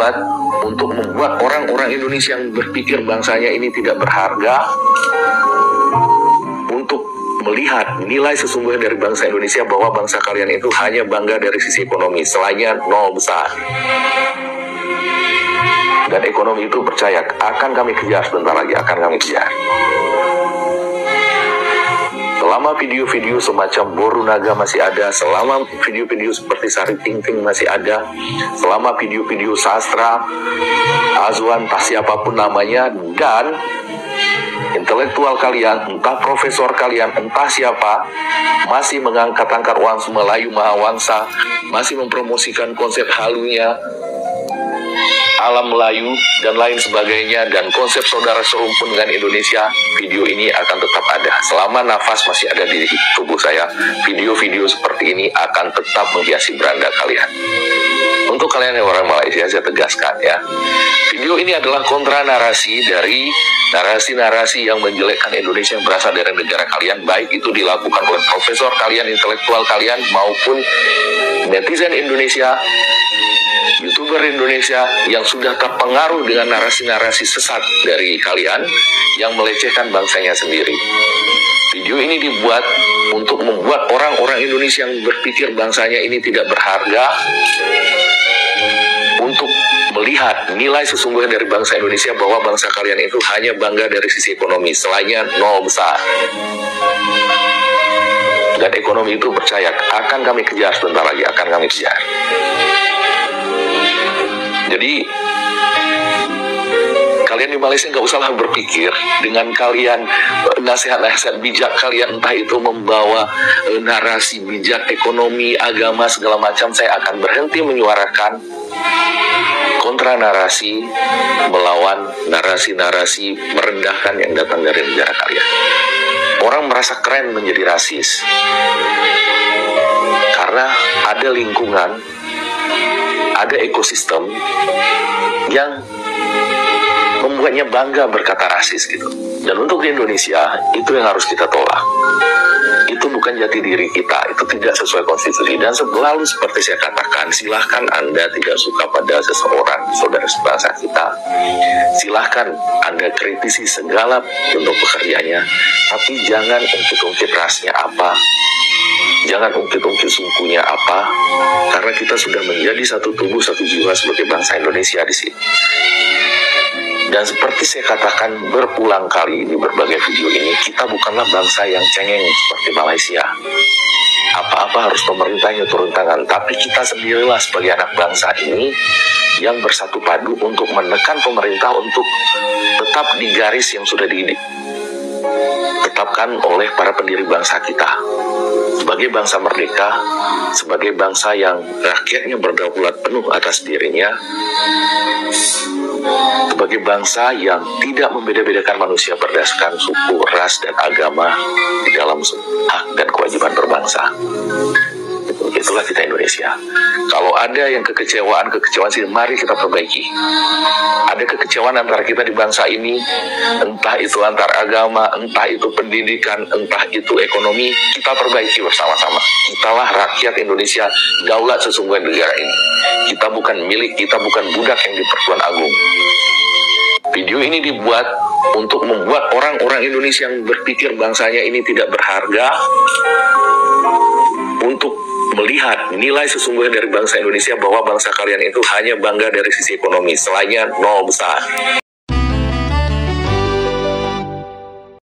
dibuat untuk membuat orang-orang Indonesia yang berpikir bangsanya ini tidak berharga, untuk melihat nilai sesungguhnya dari bangsa Indonesia bahwa bangsa kalian itu hanya bangga dari sisi ekonomi, selainnya nol besar. Dan ekonomi itu percaya akan kami kejar sebentar lagi, akan kami kejar. Selama video-video semacam Boru Naga masih ada, selama video-video seperti Sari Ting-Ting masih ada, selama video-video sastra, Azwan, entah siapapun namanya, dan intelektual kalian, entah profesor kalian, entah siapa, masih mengangkat-angkat Melayu Mahawangsa, masih mempromosikan konsep halunya alam Melayu dan lain sebagainya, dan konsep saudara serumpun dengan Indonesia, video ini akan tetap ada. Selama nafas masih ada di tubuh saya, video-video seperti ini akan tetap menghiasi beranda kalian. Untuk kalian yang orang Malaysia, saya tegaskan ya, video ini adalah kontra narasi dari narasi-narasi yang menjelekkan Indonesia yang berasal dari negara kalian, baik itu dilakukan oleh profesor kalian, intelektual kalian, maupun netizen Indonesia, YouTuber Indonesia yang sudah terpengaruh dengan narasi-narasi sesat dari kalian yang melecehkan bangsanya sendiri. Video ini dibuat untuk membuat orang-orang Indonesia yang berpikir bangsanya ini tidak berharga, untuk melihat nilai sesungguhnya dari bangsa Indonesia bahwa bangsa kalian itu hanya bangga dari sisi ekonomi, selainnya nol besar. Dan ekonomi itu percaya akan kami kejar sebentar lagi, akan kami kejar. Jadi kalian di Malaysia nggak usahlah berpikir dengan kalian nasihat-nasihat bijak kalian, entah itu membawa narasi bijak ekonomi, agama, segala macam. Saya akan berhenti menyuarakan kontra narasi melawan narasi-narasi merendahkan yang datang dari negara kalian. Orang merasa keren menjadi rasis karena ada lingkungan, ada ekosistem yang membuatnya bangga berkata rasis gitu. Dan untuk di Indonesia, itu yang harus kita tolak. Itu bukan jati diri kita, itu tidak sesuai konstitusi. Dan selalu seperti saya katakan, silahkan Anda tidak suka pada seseorang, saudara sebangsa kita, silahkan Anda kritisi segala bentuk pekerjaannya, tapi jangan ungkit-ungkit rasnya apa, jangan ungkit-ungkit sukunya apa, karena kita sudah menjadi satu tubuh, satu jiwa sebagai bangsa Indonesia di sini. Dan seperti saya katakan berulang kali di berbagai video ini, kita bukanlah bangsa yang cengeng seperti Malaysia. Apa-apa harus pemerintahnya turun tangan, tapi kita sendirilah sebagai anak bangsa ini yang bersatu padu untuk menekan pemerintah untuk tetap di garis yang sudah ditetapkan oleh para pendiri bangsa kita. Sebagai bangsa merdeka, sebagai bangsa yang rakyatnya berdaulat penuh atas dirinya, sebagai bangsa yang tidak membeda-bedakan manusia berdasarkan suku, ras, dan agama di dalam hak dan kewajiban berbangsa. Itulah kita Indonesia. Kalau ada yang kekecewaan sih, mari kita perbaiki. Ada kekecewaan antara kita di bangsa ini, entah itu antar agama, entah itu pendidikan, entah itu ekonomi, kita perbaiki bersama-sama. Kitalah rakyat Indonesia, daulat sesungguhnya negara ini. Kita bukan milik, kita bukan budak yang di Pertuan Agung. Video ini dibuat untuk membuat orang-orang Indonesia yang berpikir bangsanya ini tidak berharga, untuk melihat nilai sesungguhnya dari bangsa Indonesia bahwa bangsa kalian itu hanya bangga dari sisi ekonomi, selainnya nol besar.